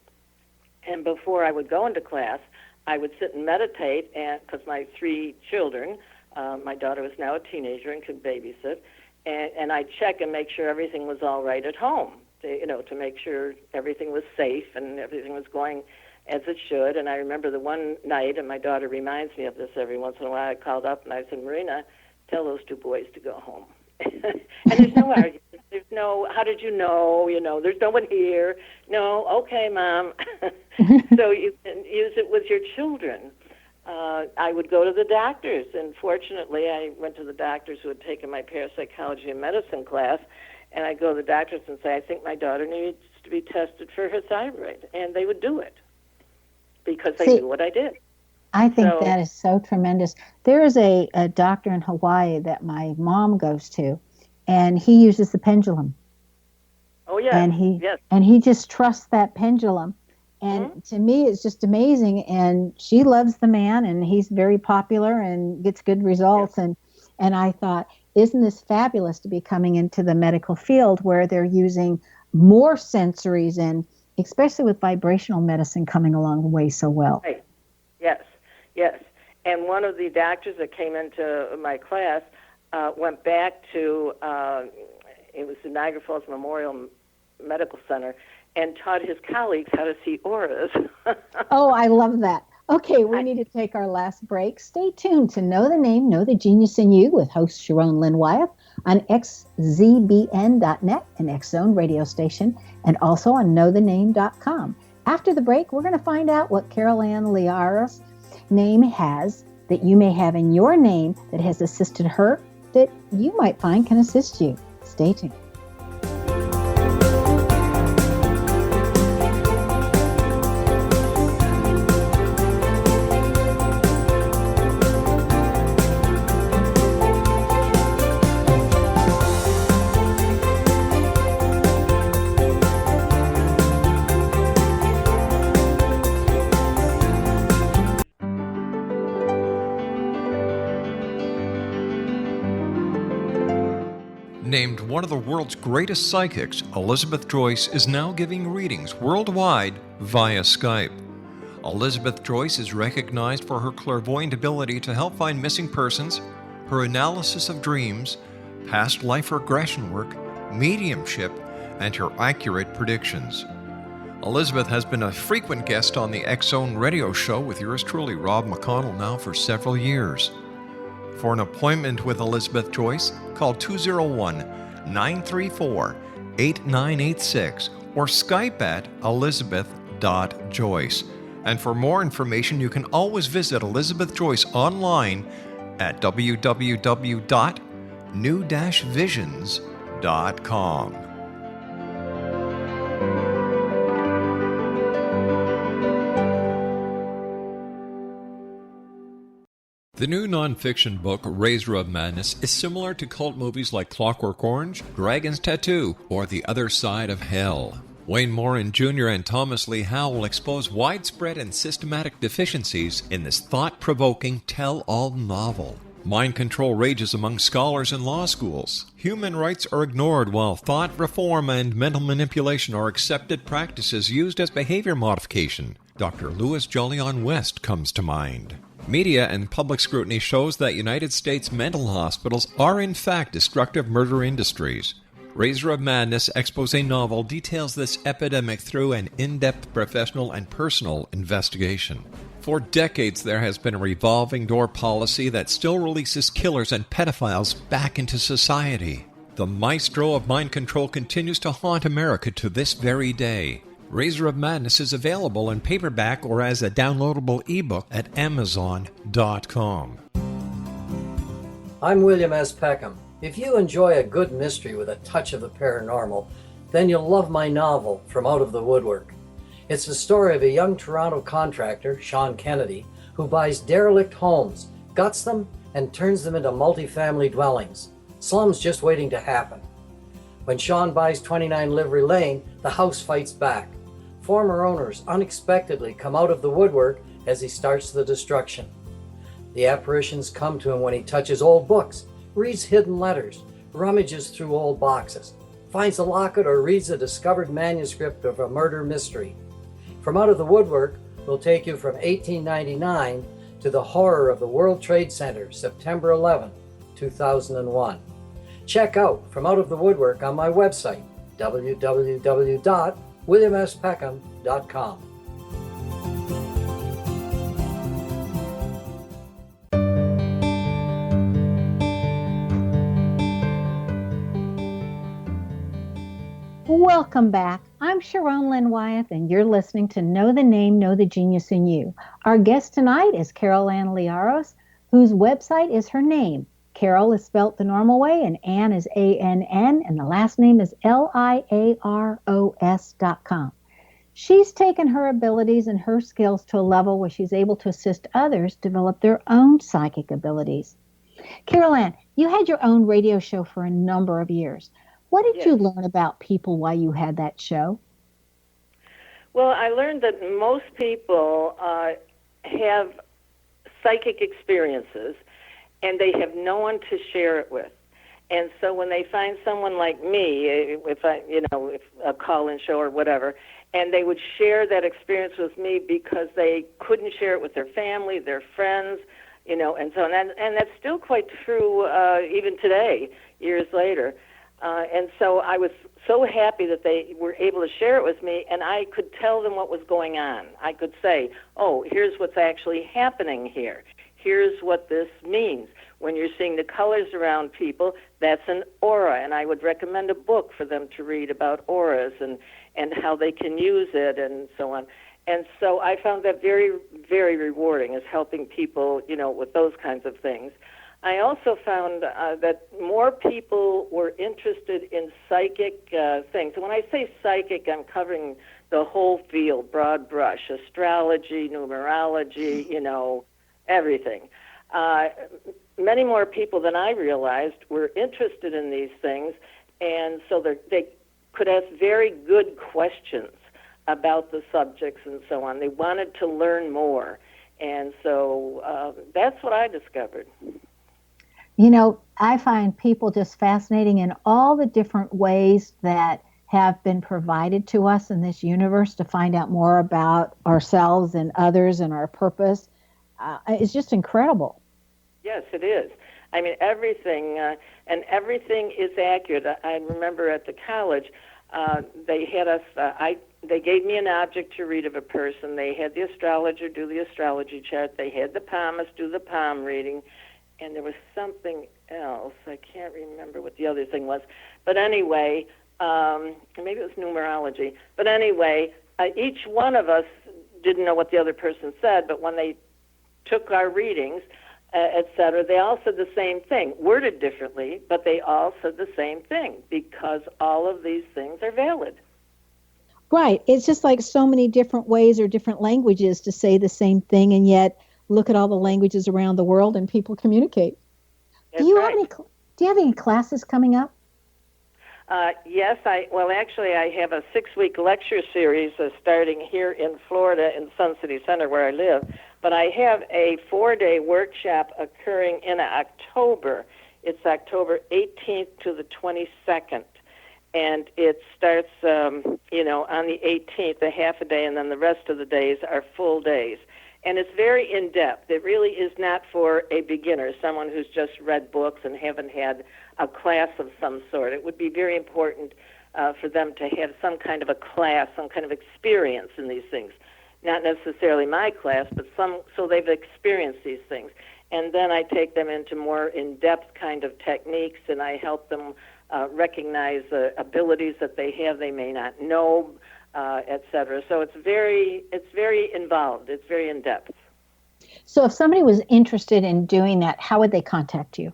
and before I would go into class, I would sit and meditate, and because my 3 children, my daughter was now a teenager and could babysit, and I'd check and make sure everything was all right at home, to make sure everything was safe and everything was going as it should. And I remember the one night, and my daughter reminds me of this every once in a while, I called up and I said, Marina, tell those 2 boys to go home. And there's no argument. There's no, how did you know? There's no one here. No, okay, Mom. So you can use it with your children. I would go to the doctors, and fortunately I went to the doctors who had taken my Parapsychology and Medicine class, and I'd go to the doctors and say, I think my daughter needs to be tested for her thyroid, and they would do it because they knew what I did. I think that is so tremendous. There is a doctor in Hawaii that my mom goes to, and he uses the pendulum. Oh, yeah. And he just trusts that pendulum. And to me, it's just amazing. And she loves the man, and he's very popular and gets good results. Yes. And I thought, isn't this fabulous to be coming into the medical field where they're using more sensories, and especially with vibrational medicine coming along the way so well. Right. Yes. And one of the doctors that came into my class went back to, it was the Niagara Falls Memorial Medical Center, and taught his colleagues how to see auras. Oh, I love that. Okay, we need to take our last break. Stay tuned to Know the Name, Know the Genius in You with host Sharon Lynn Wyeth on xzbn.net, an X-Zone radio station, and also on knowthename.com. After the break, we're going to find out what Carol Ann Liaros' name has that you may have in your name that has assisted her, that you might find can assist you. Stay tuned. Named one of the world's greatest psychics, Elizabeth Joyce is now giving readings worldwide via Skype. Elizabeth Joyce is recognized for her clairvoyant ability to help find missing persons, her analysis of dreams, past life regression work, mediumship, and her accurate predictions. Elizabeth has been a frequent guest on the X-Zone radio show with yours truly, Rob McConnell, now for several years. For an appointment with Elizabeth Joyce, call 201-934-8986 or Skype at elizabeth.joyce. And for more information, you can always visit Elizabeth Joyce online at www.new-visions.com. The new nonfiction book, Razor of Madness, is similar to cult movies like Clockwork Orange, Dragon's Tattoo, or The Other Side of Hell. Wayne Morin Jr. and Thomas Lee Howe will expose widespread and systematic deficiencies in this thought-provoking tell-all novel. Mind control rages among scholars in law schools. Human rights are ignored while thought reform and mental manipulation are accepted practices used as behavior modification. Dr. Louis Jolyon West comes to mind. Media and public scrutiny shows that United States mental hospitals are in fact destructive murder industries. Razor of Madness expose novel details this epidemic through an in-depth professional and personal investigation. For decades there has been a revolving door policy that still releases killers and pedophiles back into society. The maestro of mind control continues to haunt America to this very day. Razor of Madness is available in paperback or as a downloadable ebook at Amazon.com. I'm William S. Peckham. If you enjoy a good mystery with a touch of the paranormal, then you'll love my novel, From Out of the Woodwork. It's the story of a young Toronto contractor, Sean Kennedy, who buys derelict homes, guts them, and turns them into multifamily dwellings. Slums just waiting to happen. When Sean buys 29 Livery Lane, the house fights back. Former owners unexpectedly come out of the woodwork as he starts the destruction. The apparitions come to him when he touches old books, reads hidden letters, rummages through old boxes, finds a locket or reads a discovered manuscript of a murder mystery. From Out of the Woodwork will take you from 1899 to the horror of the World Trade Center, September 11, 2001. Check out From Out of the Woodwork on my website, www.williamspeckham.com. Welcome back. I'm Sharon Lynn Wyeth, and you're listening to Know the Name, Know the Genius in You. Our guest tonight is Ann Liaros, whose website is her name. Carol is spelt the normal way, and Ann is A-N-N, and the last name is Liaros.com. She's taken her abilities and her skills to a level where she's able to assist others develop their own psychic abilities. Ann, you had your own radio show for a number of years. What did you learn about people while you had that show? Well, I learned that most people have psychic experiences, and they have no one to share it with. And so when they find someone like me, if a call-in show or whatever, and they would share that experience with me because they couldn't share it with their family, their friends, and so on. And that's still quite true even today, years later. And so I was so happy that they were able to share it with me, and I could tell them what was going on. I could say, oh, here's what's actually happening here. Here's what this means. When you're seeing the colors around people, that's an aura, and I would recommend a book for them to read about auras and how they can use it and so on. And so I found that very, very rewarding, as helping people, with those kinds of things. I also found that more people were interested in psychic things. And when I say psychic, I'm covering the whole field, broad brush, astrology, numerology, everything. Many more people than I realized were interested in these things, and so they could ask very good questions about the subjects and so on. They wanted to learn more, and so that's what I discovered. I find people just fascinating in all the different ways that have been provided to us in this universe to find out more about ourselves and others and our purpose. It's just incredible. Yes, it is. I mean, everything, and everything is accurate. I remember at the college, they had us, they gave me an object to read of a person. They had the astrologer do the astrology chart. They had the palmist do the palm reading. And there was something else. I can't remember what the other thing was. But anyway, maybe it was numerology. But anyway, each one of us didn't know what the other person said, but when they took our readings, et cetera, they all said the same thing, worded differently, but they all said the same thing, because all of these things are valid. Right. It's just like so many different ways or different languages to say the same thing, and yet look at all the languages around the world and people communicate. That's do you right. have any classes coming up? Yes, I have a 6-week lecture series starting here in Florida in Sun City Center where I live, but I have a 4-day workshop occurring in October. It's October 18th to the 22nd, and it starts, on the 18th, a half a day, and then the rest of the days are full days. And it's very in-depth. It really is not for a beginner, someone who's just read books and haven't had a class of some sort. It would be very important for them to have some kind of a class, some kind of experience in these things. Not necessarily my class, but so they've experienced these things. And then I take them into more in-depth kind of techniques, and I help them recognize abilities that they have they may not know, et cetera. So it's very involved. It's very in-depth. So if somebody was interested in doing that, how would they contact you?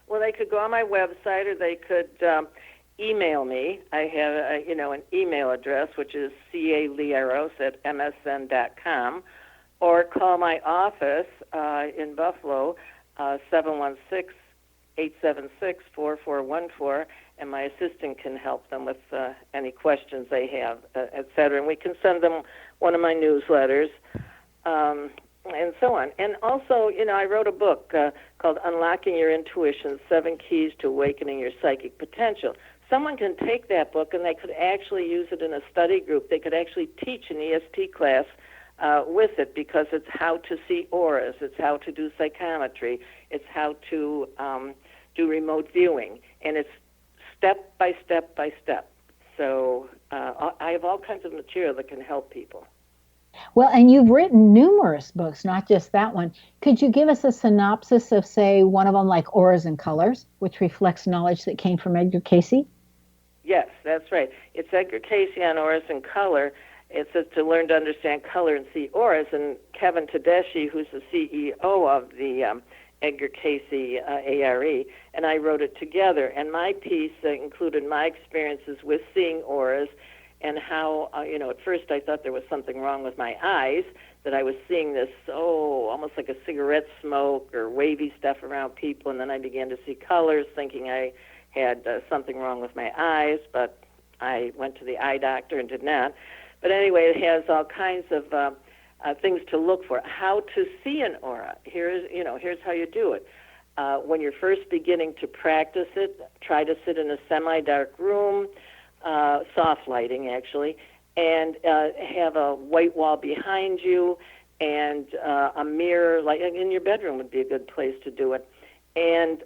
Well, they could go on my website, or they could email me. I have an email address, which is caliaros@msn.com, or call my office in Buffalo, 716-876-4414, and my assistant can help them with any questions they have, et cetera. And we can send them one of my newsletters, and so on. And also, I wrote a book called Unlocking Your Intuition, 7 Keys to Awakening Your Psychic Potential. Someone can take that book and they could actually use it in a study group. They could actually teach an EST class with it, because it's how to see auras, it's how to do psychometry, it's how to do remote viewing, and it's step by step by step. So I have all kinds of material that can help people. Well, and you've written numerous books, not just that one. Could you give us a synopsis of, say, one of them, like Auras and Colors, which reflects knowledge that came from Edgar Cayce? Yes, that's right. It's Edgar Cayce on Auras and Color. It says to learn to understand color and see auras. And Kevin Tedeschi, who's the CEO of the Edgar Cayce ARE, and I wrote it together. And my piece included my experiences with seeing auras, and how, at first I thought there was something wrong with my eyes, that I was seeing this, almost like a cigarette smoke or wavy stuff around people, and then I began to see colors, thinking I had something wrong with my eyes, but I went to the eye doctor and did not. But anyway, it has all kinds of things to look for. How to see an aura. Here's how you do it. When you're first beginning to practice it, try to sit in a semi-dark room, soft lighting actually, and have a white wall behind you, and a mirror, like in your bedroom would be a good place to do it. And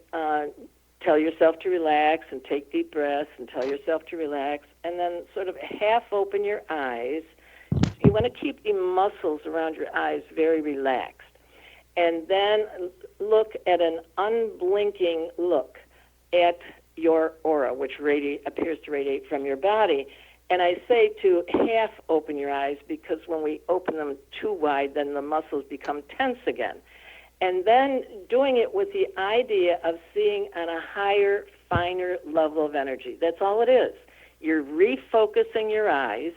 tell yourself to relax and take deep breaths, and tell yourself to relax, and then sort of half open your eyes. You want to keep the muscles around your eyes very relaxed. And then look at an unblinking look at your aura, which appears to radiate from your body. And I say to half open your eyes, because when we open them too wide, then the muscles become tense again. And then doing it with the idea of seeing on a higher, finer level of energy. That's all it is. You're refocusing your eyes,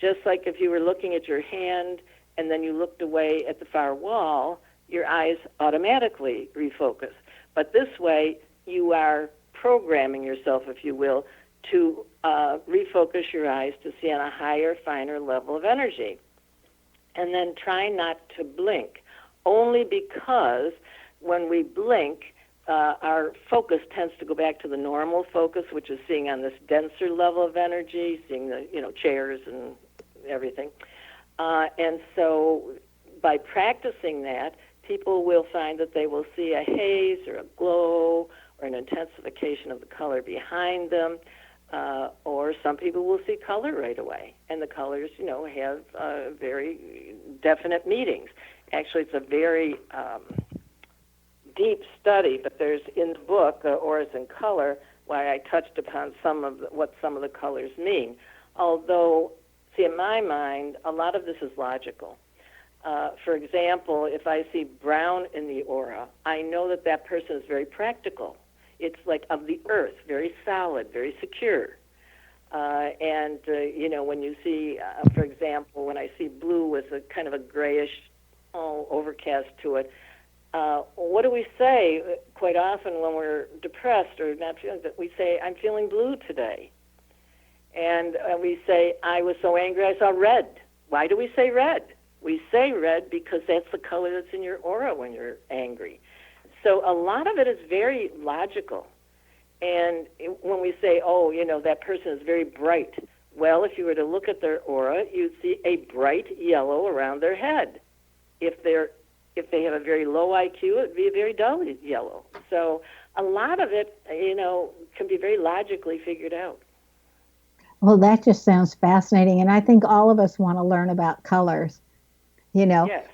just like if you were looking at your hand and then you looked away at the far wall, your eyes automatically refocus. But this way, you are programming yourself, if you will, to refocus your eyes to see on a higher, finer level of energy. And then try not to blink, only because when we blink, our focus tends to go back to the normal focus, which is seeing on this denser level of energy, seeing the chairs and everything. And so by practicing that, people will find that they will see a haze or a glow or an intensification of the color behind them, or some people will see color right away. And the colors, have very definite meanings. Actually, it's a very deep study, but there's in the book, Auras and Color, why I touched upon what some of the colors mean. Although, see, in my mind, a lot of this is logical. For example, if I see brown in the aura, I know that that person is very practical. It's like of the earth, very solid, very secure. When you see, for example, when I see blue with a kind of a grayish overcast to it, what do we say quite often when we're depressed or not feeling that? We say, I'm feeling blue today. And we say, I was so angry I saw red. Why do we say red? We say red because that's the color that's in your aura when you're angry. So a lot of it is very logical. And when we say, that person is very bright, well, if you were to look at their aura, you'd see a bright yellow around their head. If they have a very low IQ, it would be a very dull yellow. So a lot of it, can be very logically figured out. Well, that just sounds fascinating. And I think all of us want to learn about colors. Yes.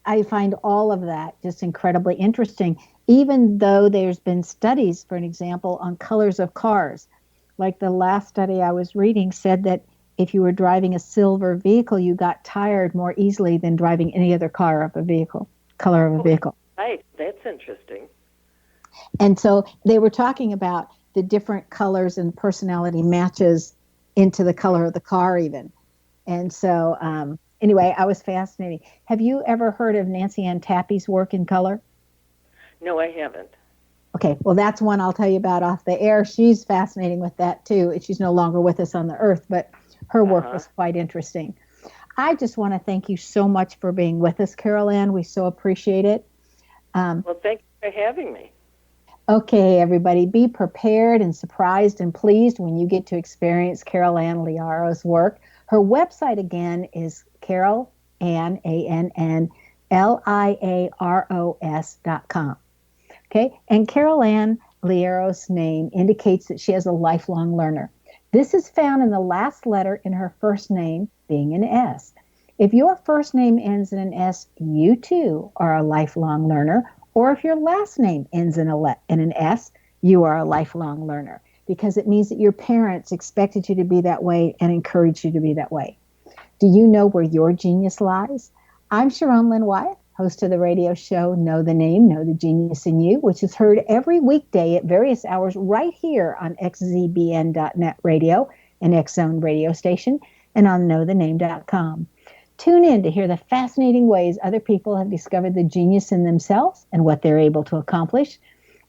I find all of that just incredibly interesting, even though there's been studies, for an example, on colors of cars. Like the last study I was reading said that if you were driving a silver vehicle, you got tired more easily than driving any other color of a vehicle. Right. That's interesting. And so they were talking about the different colors and personality matches into the color of the car even. And so anyway, I was fascinated. Have you ever heard of Nancy Ann Tappy's work in color? No, I haven't. Okay, well, that's one I'll tell you about off the air. She's fascinating with that, too. She's no longer with us on the earth, but her work was quite interesting. I just want to thank you so much for being with us, Carol Ann. We so appreciate it. Well, thank you for having me. Okay, everybody, be prepared and surprised and pleased when you get to experience Carol Ann Liaros' work. Her website again is Carol Ann, ANNLIAROS.com. Okay, and Carol Ann Liaros' name indicates that she is a lifelong learner. This is found in the last letter in her first name being an S. If your first name ends in an S, you too are a lifelong learner. Or if your last name ends in an S, you are a lifelong learner, because it means that your parents expected you to be that way and encouraged you to be that way. Do you know where your genius lies? I'm Sharon Lynn Wyeth, host of the radio show Know the Name, Know the Genius in You, which is heard every weekday at various hours right here on xzbn.net radio, an X-Zone radio station, and on knowthename.com. Tune in to hear the fascinating ways other people have discovered the genius in themselves and what they're able to accomplish.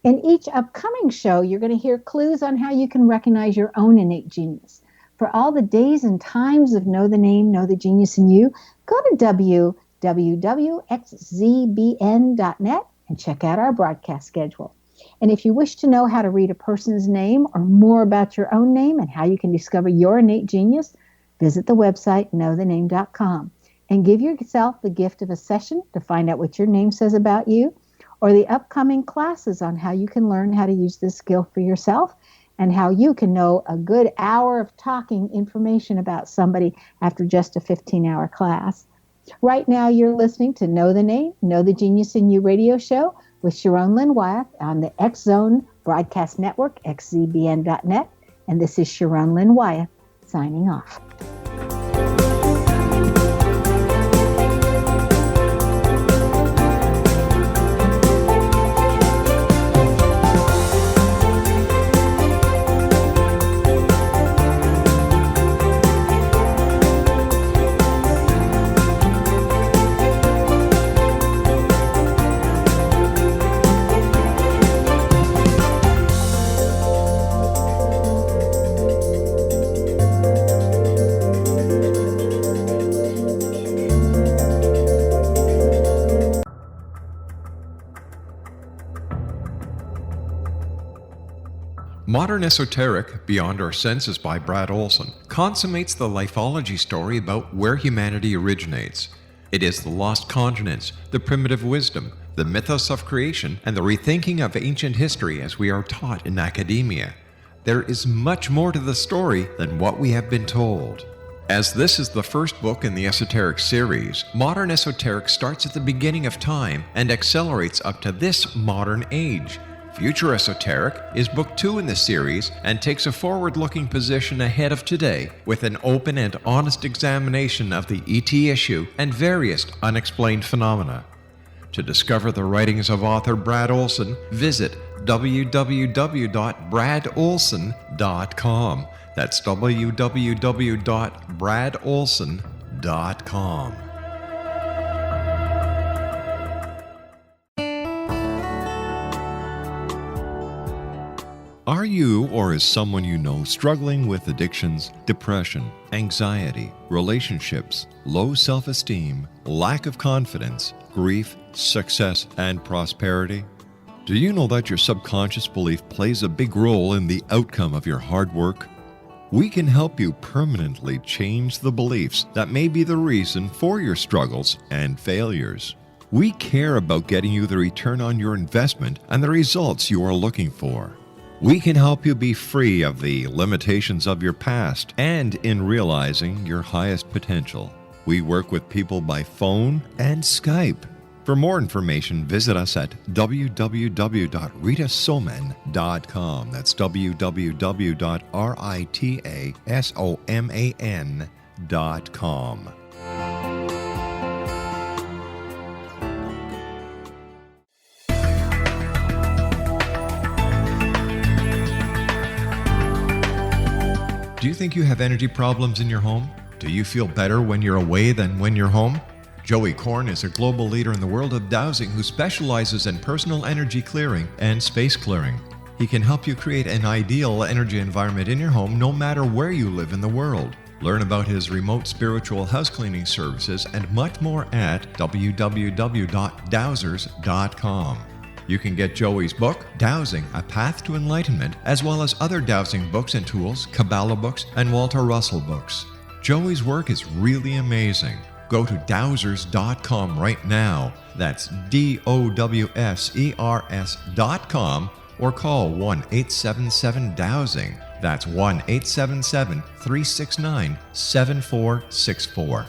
In each upcoming show, you're going to hear clues on how you can recognize your own innate genius. For all the days and times of Know the Name, Know the Genius in You, go to www.xzbn.net and check out our broadcast schedule. And if you wish to know how to read a person's name or more about your own name and how you can discover your innate genius, visit the website knowthename.com and give yourself the gift of a session to find out what your name says about you, or the upcoming classes on how you can learn how to use this skill for yourself and how you can know a good hour of talking information about somebody after just a 15-hour class. Right now, you're listening to Know the Name, Know the Genius in You radio show with Sharon Lynn Wyeth on the X-Zone Broadcast Network, xzbn.net. And this is Sharon Lynn Wyeth signing off. Modern Esoteric, Beyond Our Senses by Brad Olson, consummates the lifeology story about where humanity originates. It is the lost continents, the primitive wisdom, the mythos of creation, and the rethinking of ancient history as we are taught in academia. There is much more to the story than what we have been told. As this is the first book in the Esoteric series, Modern Esoteric starts at the beginning of time and accelerates up to this modern age. Future Esoteric is book 2 in the series and takes a forward-looking position ahead of today with an open and honest examination of the ET issue and various unexplained phenomena. To discover the writings of author Brad Olson, visit www.bradolson.com. That's www.bradolson.com. Are you or is someone you know struggling with addictions, depression, anxiety, relationships, low self-esteem, lack of confidence, grief, success, and prosperity? Do you know that your subconscious belief plays a big role in the outcome of your hard work? We can help you permanently change the beliefs that may be the reason for your struggles and failures. We care about getting you the return on your investment and the results you are looking for. We can help you be free of the limitations of your past and in realizing your highest potential. We work with people by phone and Skype. For more information, visit us at www.ritasoman.com. That's www.ritasoman.com. Do you think you have energy problems in your home? Do you feel better when you're away than when you're home? Joey Korn is a global leader in the world of dowsing who specializes in personal energy clearing and space clearing. He can help you create an ideal energy environment in your home no matter where you live in the world. Learn about his remote spiritual house cleaning services and much more at www.dowsers.com. You can get Joey's book, Dowsing, A Path to Enlightenment, as well as other dowsing books and tools, Kabbalah books, and Walter Russell books. Joey's work is really amazing. Go to dowsers.com right now. That's DOWSERS.com or call 1-877-DOWSING. That's 1-877-369-7464.